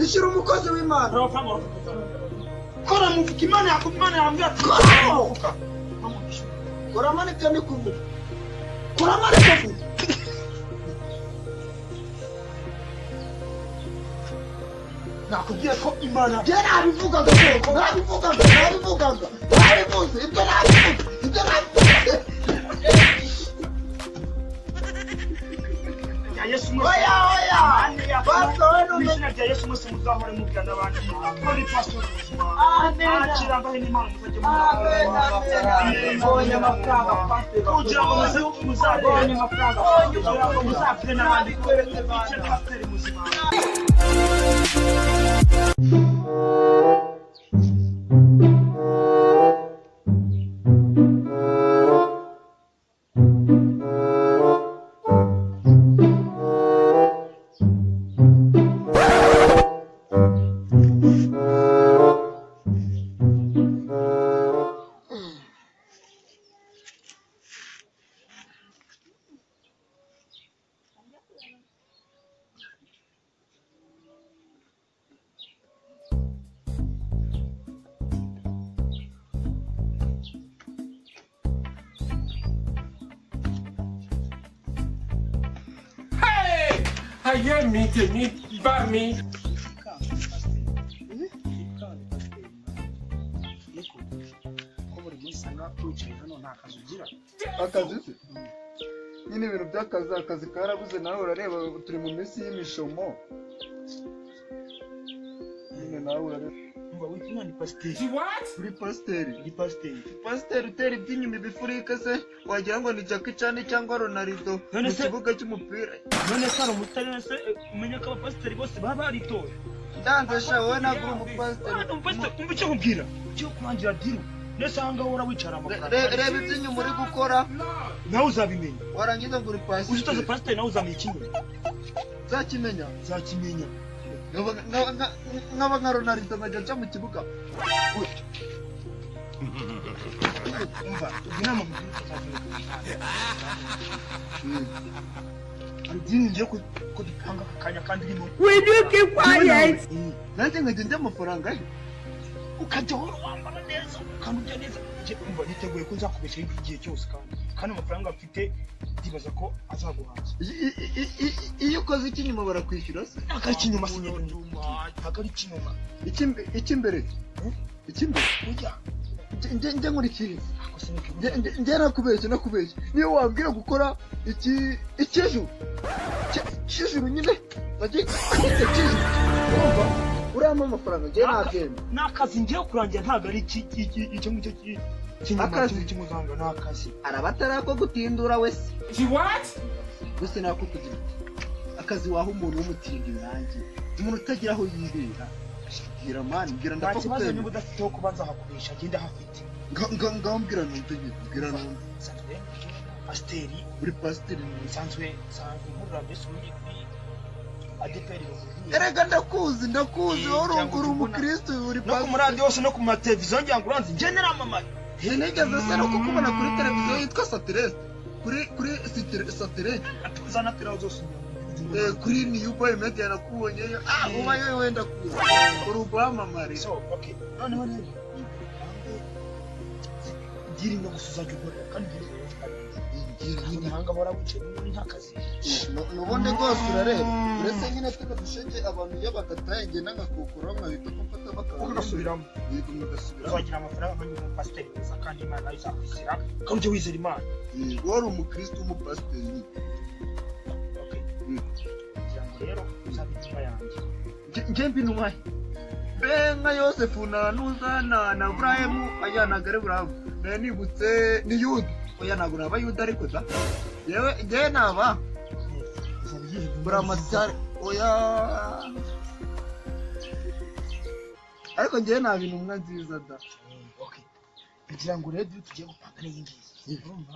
ishyira umukozi w'Imana kora muvuga Imana yakumana yambwira ati kora mane kandi kuvuga kora mane kuvuga nakubwiye ko Imana nabivugaga ibyo nabivuze Yesu oya pastor n'izina rya Yesu mwese muzahore mubwira n'abandi muri pastor akira ngaho n'Imana muzajye mbonye amafaranga pastor kugira ngo muzabone amafaranga kugira ngo muzabwire n'abandi kweretse pastor muzima Aye mi tèmi bá mi. akazi se nyine ibintu by'akazi karabuze nawe urareba turi mu minsi y'imishomo nyine nawe urareba umva witwa ni pastor What? uri pasiteri ni pastor pasiteri utera iby'inyuma ibifurika se wagira ngo ni Jackie Chan cyangwa Ronaldo None mu se- kibuga cy'umupira none se umutari se umenya ko abapasiteri bose baba baritoye ndanze sha wowe ntabwo uri umupasiteri umva icyo nkubwira cyo kurangira diru nese aha ngaho ura wicara reba iby'inyuma uri gukora nawe uzabimenya warangiza ngo uri uzitoze pasiteri pasiteri nawe uzamenya ikinyuma uzakimenya uzakimenya nkaba nka Ronaldo nkajya nca mu kibuga umva inama ngiye ko dupanga aka kanya kandi irimo Will you keep quiet? nanjye nkajya njya amafaranga ye ukajya uhora wambara neza kandi ujya neza umva niteguye ko nzakubeshya igihe cyose kandi amafaranga mfite ndibaza ko azaguhaza iyo ukoze icy'inyuma barakwishyura se ntabwo ari ikinyuma ntabwo ari ikinyuma icy'imbere ujya njye nkurikiriza njye nakubeshye niyo wambwira gukora icy'ijuru nyine uramo amafaranga njye nabyemera ni akazi ngiye kurangira ntabwo ari icyo ngicyo Akazi? cy'umuganga ni akazi araba atari ako gutindura wese What? gusa nako kugira akazi waha umuntu w'umutindi nanjye umuntu utagira aho yibera bwira mani bwira nta kibazo niba ndapfa udafite aho kuba nzahakubesha agenda hafite ngaho mbwira numve nyine mbwira numve nsanzwe pasiteri uri pasiteri nsanzwe nkurura mbese uri kuri adeperi erega ndakuzi wowe uri umukristo uri no ku maradiyo hose no ku mateleviziyo ngira ngo uranzi njye naramamaye sinigeze se no kukubona kuri televiziyo yitwa Satiresi kuri Satiresi zanatiraho zose kuri New Boy Media nakubonyeyo uba yewe wenda kuza uri ubwamamare so okay noneho rero gira inka gusa uzajya ukorera kandi gira nyine hanga bora wicaye muri nta kazi nubundi rwose urareba uretse nyine tuno dusheke abantu iyo bagataye ngenda nkakukura nkahita kumfata ugasubiramo yego mugasubira uzagira amafaranga kandi umupasiteri mwiza kandi Imana nayo izakwizera kandi ujye wizera Imana wari umukristo w'umupasiteri nyine okay kugira ngo rero uzabe intumwa yanjye njye mbi nubahe benka Yosefu na Nuzana na Burayimu ajyanaga ari Burahamu nayo nibutse ni Yuda oya ntabwo naba Yuda ariko da yewe njyewe naba Buramatari oya ariko njyewe nta bintu umwe nziza da okay kugira ngo rero tugiye gupanga n'iyi ngiyi urumva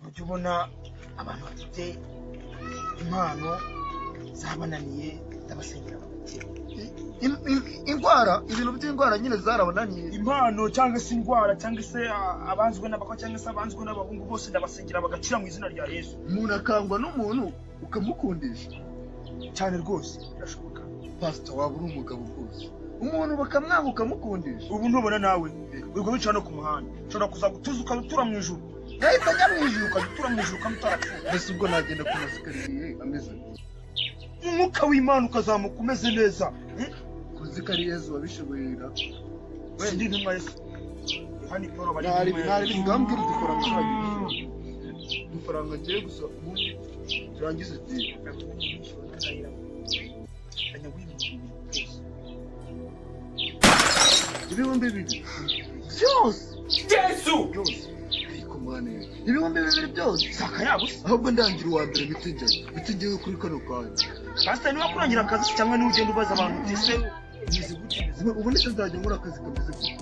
ujya ubona abantu bafite impano zabananiye ndabasengera bagakira indwara ibintu by'indwara nyine zarabonaniye impano cyangwa se indwara cyangwa se abanzwe n'abakobwa cyangwa se abanzwe n'abahungu bose ndabasengera bagakira mu izina rya Yesu umuntu akangwa n'umuntu ukamukundisha cyane rwose birashoboka pastor waba uri umugabo rwose umuntu bakamwanga ukamukundisha ubu ntubona nawe ubwo wicara no ku muhanda ushobora kuza gutuza ukatura mu ijuru yahita ajya mu ijuru ukatura mu ijuru ukamutarapfuye mbese ubwo nagenda ku masikariye ameze umwuka w'Imana ukazamuka umeze neza kuzi ko ari Yesu wabishoboyera sindi ntumwa Yesu hani Paul bari ntari ngambwira dufaranga ngiye gusa ubundi turangize igihe ibihumbi bibiri byose Yesu! ariko mwana ibihumbi bibiri byose saka yabo ahubwo ndangira uwa mbere bitingiye kuri kano kanya pastor niba kurangira akazi cyangwa niba ugenda ubaza abantu ese bize gute ubu ndetse nzajya nkora akazi kameze gute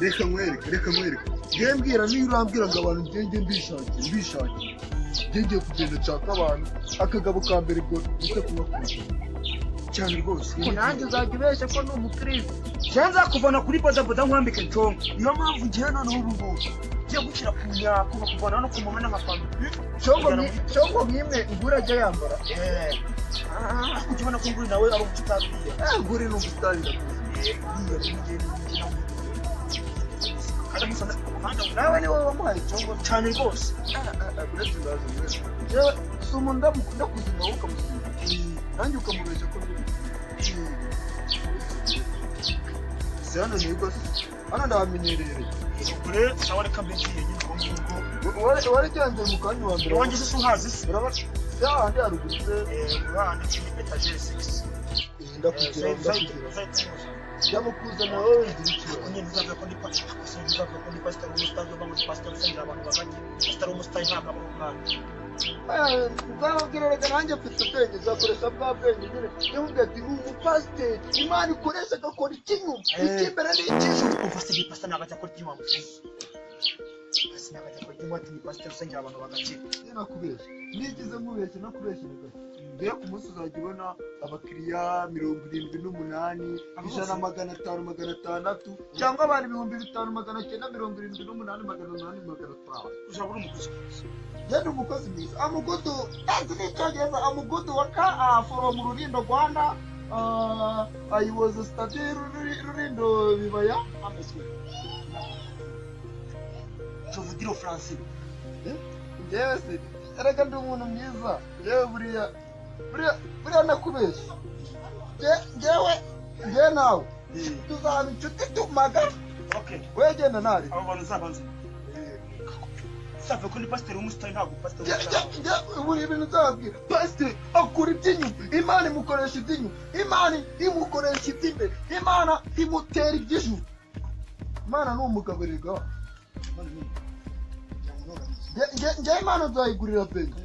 reka nkwereke ngiye mbwira niyo urambwira ngo abantu ngenge mbishakira ngiye kugenda nshaka abantu akagabo ka mbere ngo ute kubakurikira cyane rwose ko nanjye uzajya ubeshya ko ni umukristo cyanza kuvana kuri bodaboda nkwambike nconga niyo mpamvu ngiye noneho ubu ngubu ngiye gushyira ku myako bakuvana no ku muhanda nka pampa congo nk'imwe ngura ajya yambara ujya ubona ko nguri nawe ari umusitari nguri ni umusitari nawe ni wowe wamuhaye congo cyane rwose uretse ndaza yewe si umuntu ndamukunda kuzima wowe ukamusiga nanjye ukamubeshya ko si hano ni ibigo hano ndahamenyereye kure sawa reka mbegiye nyine ngo wari cyanze mu kanya wa mbere wangize se uhazi se urabona ya handi haruguru se urahandi kuri etagere 6 ndakugira ndamukuzana wowe igira ikibazo onye nzavuga ko ndi pastor umusitari uba muri pastor usengera abantu baganye pastor umusitari ntabwo aba umwana nzababwira reka nanjye mfite ubwenge nzakoresha bwa bwenge nyine nivuga ati ni umupasiteri imana ikoresha agakora ikinyuma ikimbere n'ikijuru kuva se pastor ntabwo ajya akora ikinyuma mufuzi pastor ntabwo ajya akora ikinyuma ati ni pastor usengera abantu bagakira nakubeshya nigize nkubeshya nakubeshya mbere ku munsi uzajya ubona abakiriya 78 ijana 500 600 cyangwa abantu 5978 800 uzaba uri umukozi yari umukozi mwiza amugudu nzi n'icyongereza amugudu wa ka from Rulindo Rwanda I was studying Rulindo Bibaya tuvugira français njyewe se erega ndi umuntu mwiza yewe buriya nakubeshya njyewe nawe tuzaba inshuti tumagara okay wegenda nari abo bantu zabanze sabe ko ni pastor umusitari ntabwo pastor buri ibintu uzabwira pastor akora iby'inyuma imana imukoresha iby'inyuma imana imukoresha iby'imbere imana imutera iby'ijuru imana ni umugaburirwa njyewe imana uzayigurira benga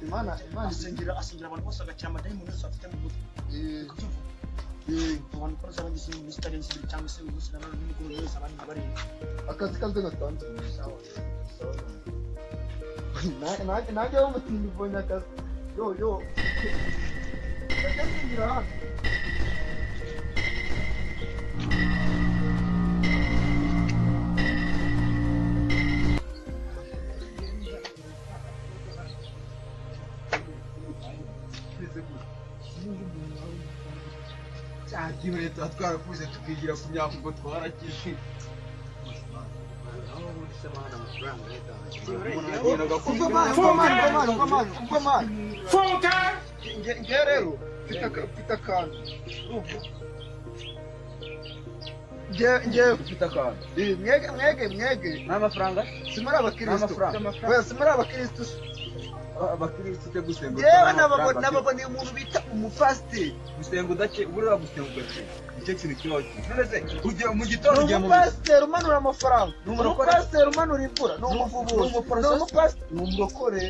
imana asengera abantu bose agakira amadayimoni yose afite mu mutwe abantu ko zabagize umusitari nzibiri cyangwa se ubusa n'abandi n'umugore wese abandi bari akazi kaze gatanze nanjye w'umutindi ubonye akazi yo ndatekereza hano cyakibure twarakuze tukigira ku myaka ngo twarakishi nge rero mfite akantu ngewe mfite akantu mwege n'amafaranga simuri abakirisitu abakirisitu cyo gusenga yewe nababoneye umuntu bita umupasiteri gusenga udake burira gusenga udake nicyo kintu kibaho nonese ujye mu gitondo ujye mu pasiteri umanura amafaranga ni umupasiteri umanura imvura ni umuvubuzi ni umurokore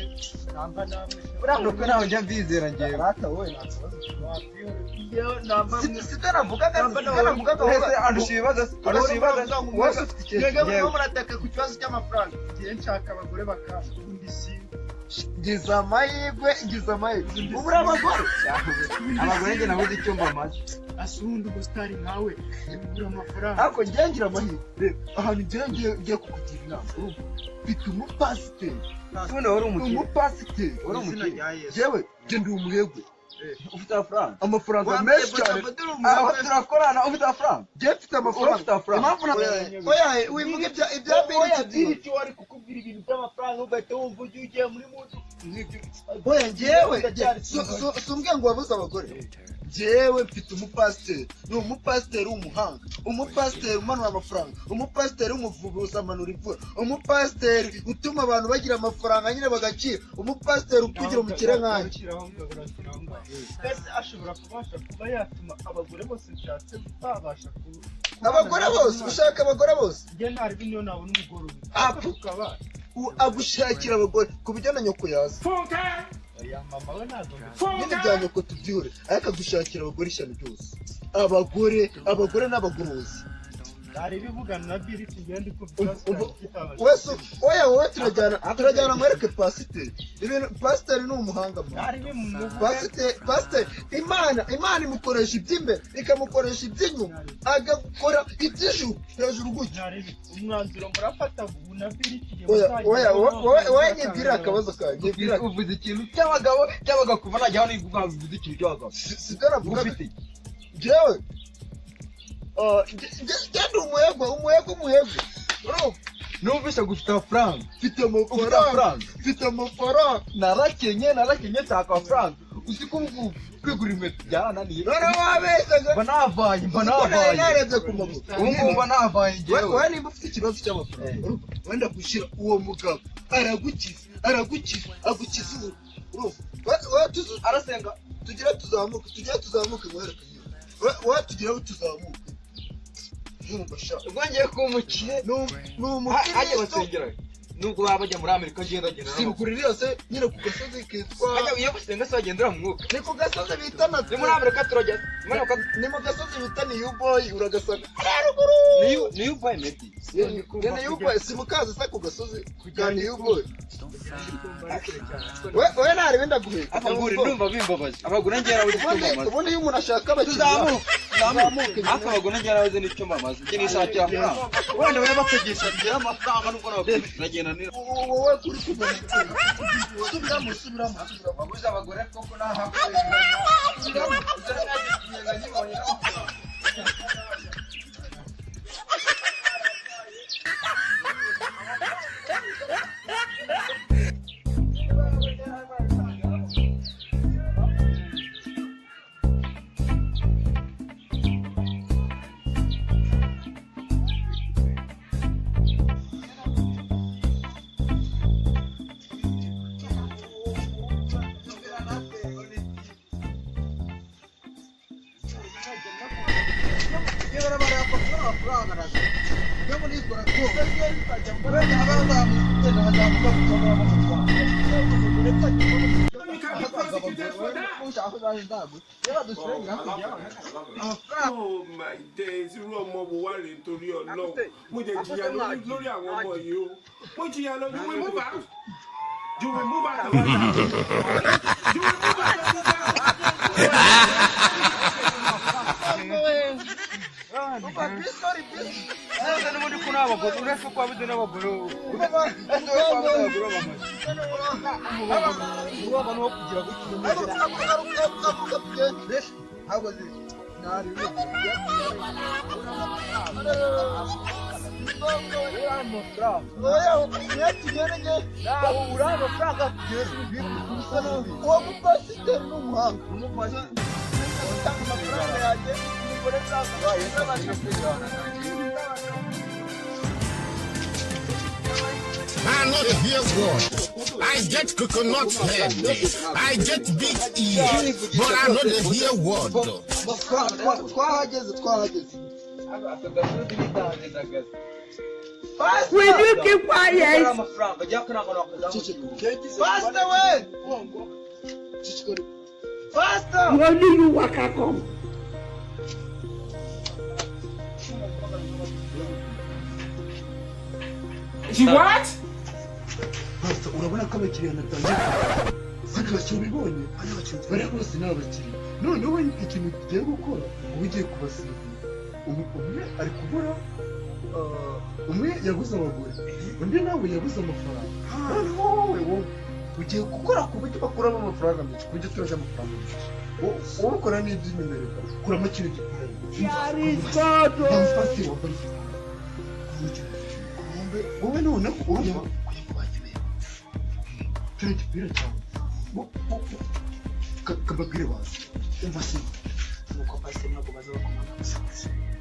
urabona nawe njya mbizera ngewe rata wowe sibyo navugaga wese andusha ibibazo wose ufite ikintu murataka ku kibazo cy'amafaranga ngiye nshaka abagore bakanga ubundi si ngize amahirwe ubura abagore abagore njye nabuze icyo mbamaze asundi umusitari nkawe ubura amafaranga ariko njye ngira amahirwe ahantu ngiye kukugira inama urumva mfite umupasiteri ubundi wari umukire umupasiteri wari umukire jewe njye ndi umuherwe ufite amafaranga amafaranga menshi cyane aho turakorana ufite amafaranga njye mfite amafaranga impamvu oya wivuga ibya biriti wari kukubwira ibintu by'amafaranga ugahita wumva ugiye muri mutu oya njyewe sumbwe ngo wabuze abagore njyewe mfite umupasiteri ni umupasiteri w'umuhanga umupasiteri umanura amafaranga umupasiteri w'umuvubuzi amanura imvura umupasiteri utuma abantu bagira amafaranga nyine bagakira umupasiteri ukugira umukire nkanjye ese ashobora kubasha kuba yatuma abagore bose nshatse babasha abagore bose ushaka abagore bose njye ntari niyo nabona umugore umwe agushakira abagore ku buryo na nyoko yaza oya mama we ntabwo nyine bya nyoko tubyure ariko agushakira abagore ishyano ryose abagore n'abagorozi hari ibivugana na biriti ngende kuvuga wese oya wowe turajyana mwereke pasiteri ibintu pasiteri ni umuhanga pasiteri imana imukoresha iby'imbere ikamukoresha iby'inyuma agakora iby'ijuru hejuru gutya umwanzuro murafata ubu na biriti wowe nyibwirira akabazo kanjye uvuze ikintu cy'abagabo kuva najyaho n'iguha uvuze ikintu cy'abagabo sibyo navuga jewe genda umuhego numvise gufite amafaranga mfite amafaranga narakenye nshaka amafaranga uzi ko ubu kwigura inkweto byarananiye noneho wabeshyaga mba navaye narebye ku maguru ubu ngubu mba navaye njyewe wowe nimba ufite ikibazo cy'amafaranga wenda gushyira uwo mugabo aragukiza ubu arasenga tugire tuzamuke mwereke wowe tugire aho tuzamuke ubwo ngiye kuba umukire ni umukire ajya basengera nubwo baba bajya muri Amerika agenda sibukurira yose nyine ku gasozi kitwa iyo basenga se bagendera mu mwuka ni ku gasozi bita ni muri Amerika turagenda ni mu gasozi bita New Boy uragasanga New Boy meti New Boy si mukazi se ku gasozi ka New Boy we ntari wenda guheka abagore ndumva bimbabaje abagore ngera aho icyo ubundi iyo umuntu ashaka tuzamuke abagore ngera aho n'icyo mbamaze njye nishakira amafaranga wenda we bategesha ngira amafaranga nuko nagenda nira wowe kuri subiramo babuze abagore koko naha Oh my days, irú ọmọ wo wá rèé nítorí Ọlọ́run. Mo jẹ jìyà lórí àwọn ọmọ yìí o. Mo jìyà lọ, you will move out. You will move out of the house. You will move out of the I'm not here word. I get coconut head. I get big ears. But I'm not here word. Will you keep quiet? Faster way! Faster! Only you waka come. She what? Pastor urabona ko abakiriya natangiye bari bakibibonye bari bose ni abakiriya noneho ikintu tugiye gukora ubu ugiye kubasezera umwe ari kubura umwe yabuze abagore undi nawe yabuze amafaranga noneho wowe ugiye gukora ku buryo bakuramo amafaranga menshi ku buryo turaje amafaranga menshi wowe ukora n'iby'inyumereka kuramo ikintu gikomeye wowe noneho urumva kiriya gipira cyawe kababwire bazi umva se nuko pasiteri ntabwo baza bakomanga gusa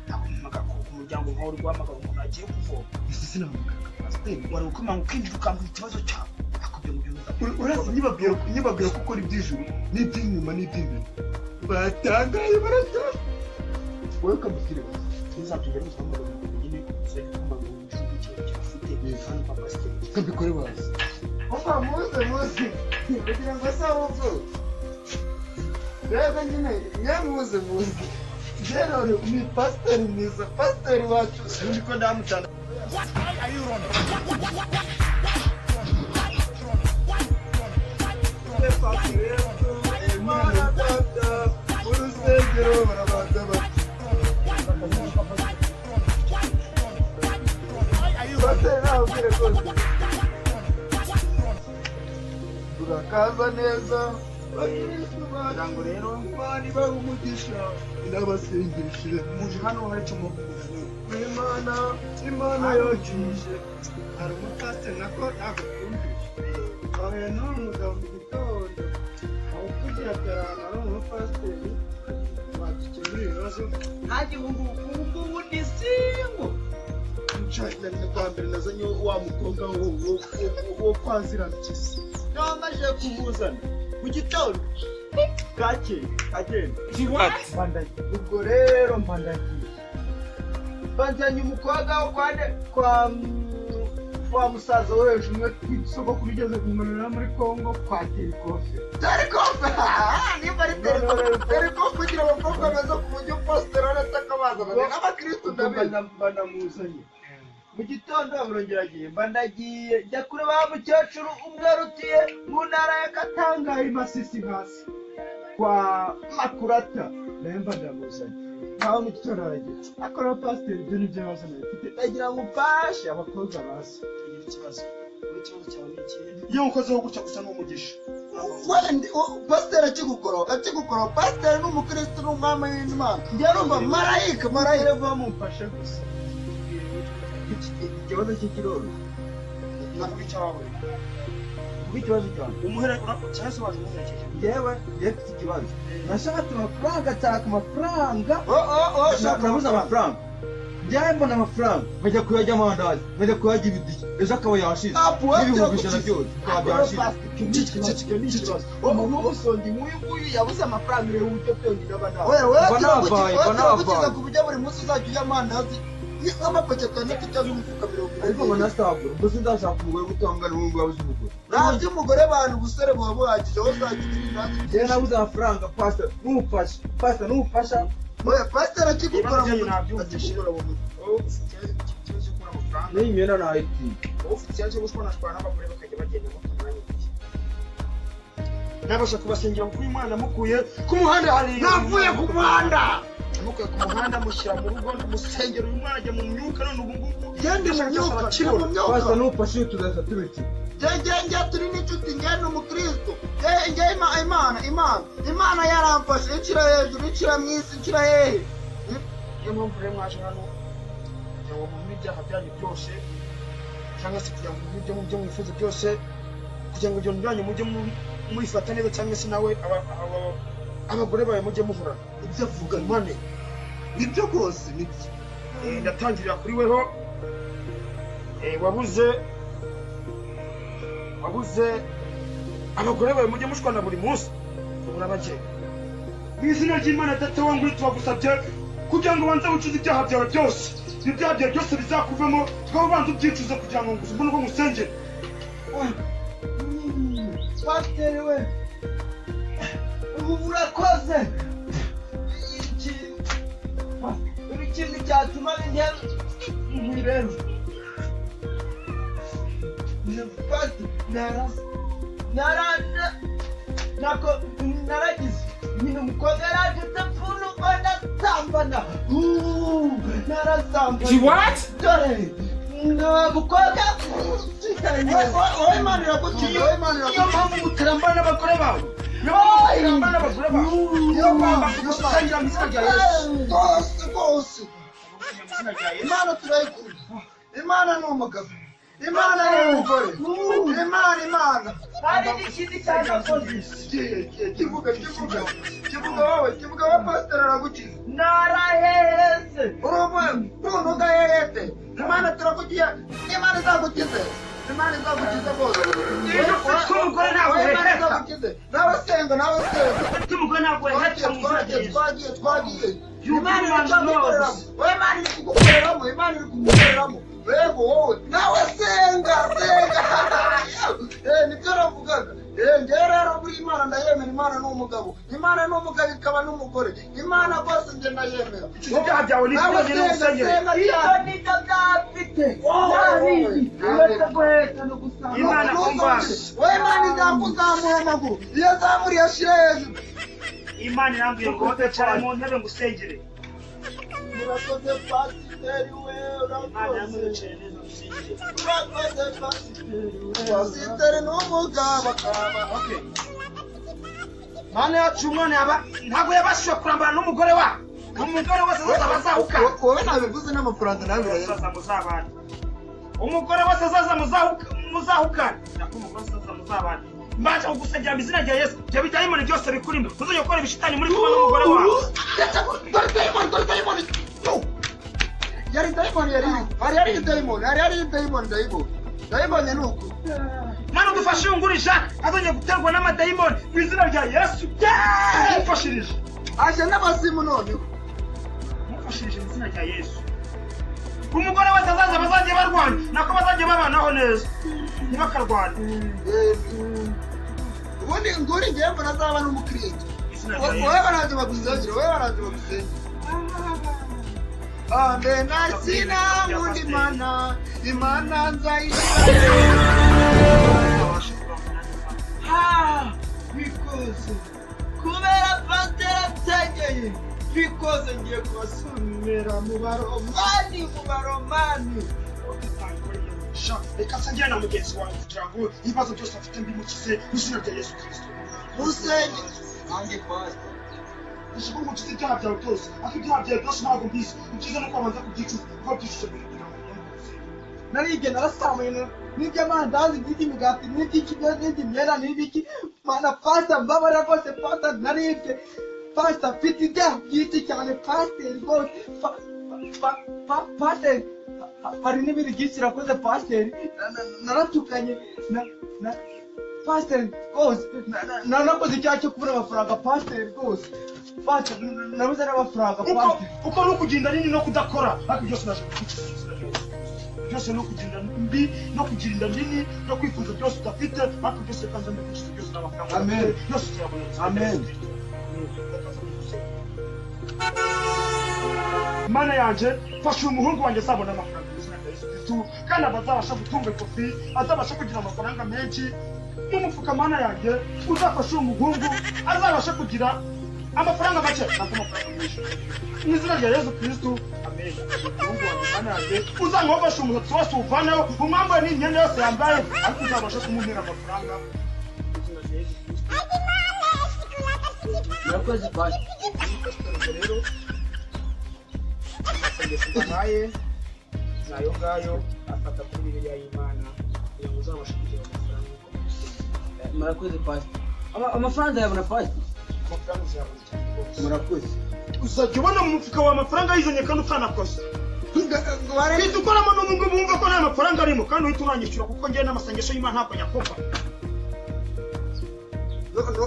ntabwo mpamagara ku muryango nk'aho uri guhamagara umuntu agiye kuvoma ese sinamuganga pasiteri wari ukomanga ukinjira ukambwira ikibazo cyawe akubye mu bintu urazi nyibabwira ko ukora iby'ijuru n'iby'inyuma n'iby'imbere batangaye barataha wowe kababwire bazi ntuzatujya nuzamagara nyine uzajya ukomanga mu gihugu cyawe kirafite hano kwa pasiteri kabikore bazi umva muze kugira ngo ase ahubwo rero nyine nyamuze Gerard ni pasiteri mwiza pasiteri wacu sinzi ko ndamutana urusengero barabanza bati pasiteri ntabwire rwose turakaza neza kugira ngo rero niba umugisha inabasengeshe muje hano hari icyo imana yokije hari umupasiteri nako ntabwo twumvise ahuye n'uwo mugabo mu gitondo awukugira atarana ari umupasiteri badukemura ibibazo nta gihugu ubu ni singo nshakiranye kwa mbere nazanye wa mukobwa wo kwaziranikiza nawe amaze kumuzana mu gitondo gake agenda ubwo rero mbandagiye umukobwa wo kwa musaza wo hejuru umwe tw'isoko kurigeze kumanura muri Kongo kwa Terikofe nimba ari Terikofe kugira abakobwa beza ku buryo positeri aratakabaza n'abakristo banamuzanye mu gitondo burongera agiye mbandagiye njya kuri ba mukecuru umwe arutiye mu ntara ya Katanga i Masisi hasi kwa Makurata nayo mbandamuzanye nkaho mu gitondo aragiye akora pasiteri ibyo nibyo bibazo nabifite ndagira ngo mfashe abakobwa bazi ikibazo cyawe ni ikihe iyo ukozeho gutya gusa n'umugisha pasiteri akigukora pasiteri n'umukristo n'umwami w'Imana njye numva marayika bamumfashe gusa ikibazo cy'ikiroro ntabwo icyawe ikibazo cyawe umuhera cyangwa se waje umuherekeje yewe mfite ikibazo nashatse amafaranga nshaka amafaranga nabuze amafaranga njyaye mbona amafaranga nkajya kuyajya amandazi nkajya kuyajya ibidiki ejo akaba yashize n'ibihumbi ijana byose bikaba byashize umuntu w'umusongi nk'uyu nguyu yabuze amafaranga ureba uburyo byonyine aba nabaye ku buryo buri munsi uzajya ujya amandazi nk'amapaki atandatu cyangwa imifuka 20 ariko banasabura ubwo sindashaka umugore gutangana n'ubu yabuze umugore nta by'umugore bantu ubusore buba buhagije wowe uzagira indazi njyewe nabuze amafaranga pasiteri n'umufasha oya pasiteri akigukora mu nabyumvishije mutwe ikibazo cyo kubona amafaranga n'iyi myenda nayitiye wowe ufite ikibazo cyo gushwanashwana n'abagore bakajya bagenda bakamwanya nabasha kubasengera kuko Imana mukuye ku muhanda hariya navuye ku muhanda mukuye ku muhanda mushyira mu rugo musengera uyu mwana ajya mu myuka none ubu ngubu yandi mu myuka kiri mu myuka pasiteri n'umufasha iyo tuzahita tubikira njye turi n'inshuti njye ni umukristo njye imana yaramfashe inshyira hejuru inshyira mu isi inshyira hehe niyo mpamvu rero mwaje hano kugira ngo mumenye ibyaha byanyu byose cyangwa se kugira ngo mumenye ibyo mwifuza byose kugira ngo ibyo byanyu mujye mubifata neza cyangwa se nawe abagore bawe mujye muhura ibyo avuga none nibyo rwose nibyo ndatangirira kuri weho wabuze abagore bawe mujye mushwana buri munsi urabagenda mu izina ry'Imana data wa ngwiri tubagusabye kugira ngo ubanze wicuze ibyaha byawe byose ibyaha byawe byose bizakuvemo tukaba ubanza ubyicuza kugira ngo ubone uko ngusengere pasiteri we ubu urakoze buri kintu cyatuma njye rero naragize nyine umukobwa yarageze pfunu mbona sambana narasambana what? dore umukobwa wowe Imana iragukiye iyo mpamvu mutarambana n'abagore bawe iyo mpamvu gusangira mu izina rya Yesu rwose Imana turayikunda Imana ni umugabo Imana ni umugore Imana hari n'ikindi cyagakoze kivuga wowe pasiteri aragukiza naraheze urumwe ntunuga yehete Imana turakugiye Imana izagukize bose umugore ntabwo yeheta nawe senga umugore ntabwo yeheta twagiye Imana iri kugukoreramo Bego wowe nawe senga nibyo ravugaga ngere rero buri Imana ndayemera Imana ni umugabo ikaba n'umugore Imana bose nje ndayemera ibyaha byawe n'ibyo n'usengere nibyo byafite Imana kumva wowe Imana izakuzamura amaguru iyo azamuriye ashire hejuru Imana irambwiye ngo cyane mu ntebe ngusengere murakoze pasiteri we pasiteri n'umugabo Mana yacu umwana ntabwo yabashije kurambana n'umugore wa umugore wese azaza bazahuka wowe nabivuze n'amafaranga nawe muzabana umugore wese azaza muzahukana nako umugore wese azaza muzabana mbaje kugusengera mu izina rya Yesu byo bidayimoni byose bikurimo uzajya gukora ibishitani muri kumwe n'umugore wawe yari dayimoni nuko Mana udufashe ungurisha azongera guterwa n'amadayimoni mu izina rya Yesu mufashirije aje n'abasimu none mufashirije mu izina rya Yesu umugore wese azaza bazajye barwana nako bazajye babanaho neza ntibakarwana ubundi nguri ngiye mbona azaba n'umukristo wowe baraje bagusengera Amen asina mundi Imana because kubera pastor tegeye because ngiye kubasumira mu baromani reka sangira na mugenzi wanjye kugira ngo ibibazo byose afite mbimukize mu izina rya Yesu Kristo musenge ange pastor Nishimwe mukize ibyaha byawe byose ariko ibyaha byawe byose ntabwo mbizi ukize nuko abanza kubyicuza kuko byicuje mbere kugira ngo naribye narasamuye n'iby'amandazi n'iby'imigati n'iby'ikibyo n'iby'imyenda n'ibiki mana pastor mbabara rwose pastor naribye pastor mfite ibyaha byinshi cyane pastor rwose pastor hari n'ibindi byinshi nakoze pastor naratukanye na pastor rwose nanakoze icyaha cyo kubura amafaranga pastor rwose pastor nabuze n'amafaranga pastor uko no kugenda nini no kudakora ariko byose naje byose no kugenda mbi no kugirinda nini no kwifuza byose udafite ariko byose kanza ndabishyize byose n'amafaranga amen byose turabonetse amen Mana yanje fasha umuhungu wanjye azabona amafaranga kandi abazabasha gutunga kofi azabasha kugira amafaranga menshi n'umufuka Mana yanjye uzafasha umuhungu azabasha kugira amafaranga make n'amafaranga menshi mu izina rya Yesu Kristo amen umuhungu wanjye Mana yanjye uzamwofasha umusatsi wose uvanaho umwambaye n'imyenda yose yambaye ariko uzabasha kumuhera amafaranga murakoze pastor rero naye nayo ngayo afata kuri Bibiliya y'Imana kugira ngo uzabashe kugira amafaranga murakoze pastor amafaranga yabona pastor amafaranga uzabona murakoze uzajya ubona mu mufuka wa amafaranga yizanye kandi utanakoze waretse ukoramo n'umwe bumva ko nta mafaranga arimo kandi uhita uranyishyura kuko njyewe n'amasengesho y'Imana ntabwo nyakopa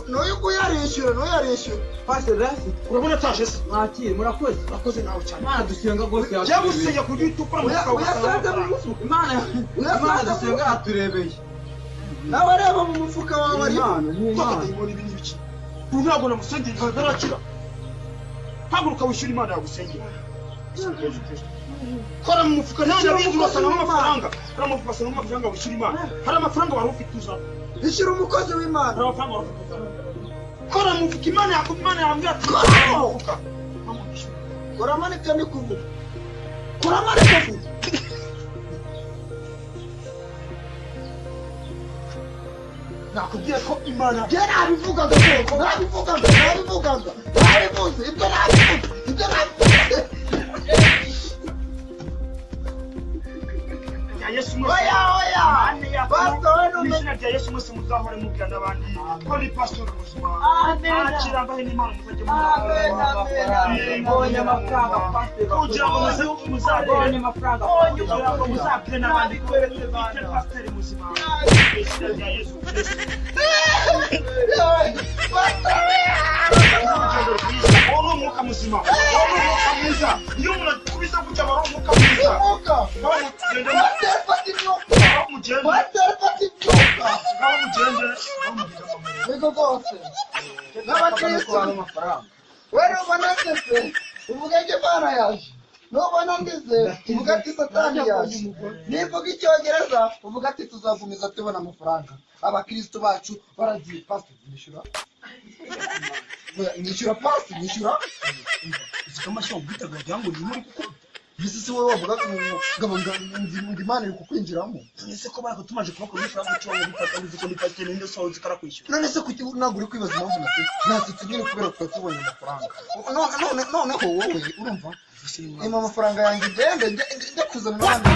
noyo kuyarishyura pastor rasi urabona taje se mwakire murakoze nawe cyane Imana dusenga gose yaje gusenya kuri tukura mu Imana dusenga aturebeye nawe reba mu mufuka wawe ari Imana imoni ibintu biki ntabwo namusengera ntarakira haguruka wishyura Imana yagusengera kora mu mufuka none abizi basana amafaranga kora mu mufuka basana amafaranga wishyura imana hari amafaranga wari ufite uza ishyura umukozi w'Imana hari amafaranga wari ufite kora mu mufuka imana yambwira ati kora manika ni kuvuga kora manika kuvuga nakubwiye ko imana nabivugaga ibyo nabivuze Yesu oya pastor n'umenya bya Yesu mwese muzahore mubwira n'abandi ko ni pastor ubuzima akiramba he n'Imana muzajye mbonye amafaranga pastor kugira ngo muzabone amafaranga kugira ngo muzabwire n'abandi ko pastor muzima izina rya Yesu Kristo umwuka muzima umwuka mwiza iyo umuntu akubise gutya bari umwuka mwiza wewe ubona ndetse uvuga ngo Imana yaje nubona ndize uvuga ati Satani yaje nivuga icyongereza uvuga ati tuzagumiza tubona amafaranga abakristo bacu baragiye pastor nishyura pastor nishyura zikamashyo ubwitaga byango ni muri kuko bisi wowe wavuga ngo Imana iri kukwinjiramo ese ko bako tumaje kubako n'ifranga cyo ngo bitaka ko ni pastor ninde so zikara kwishyura none se kuki naguri kwibaza impamvu nasitse nyine kubera ko tubonye amafaranga none ko wowe urumva ima amafaranga yanjye njye kuzana n'abandi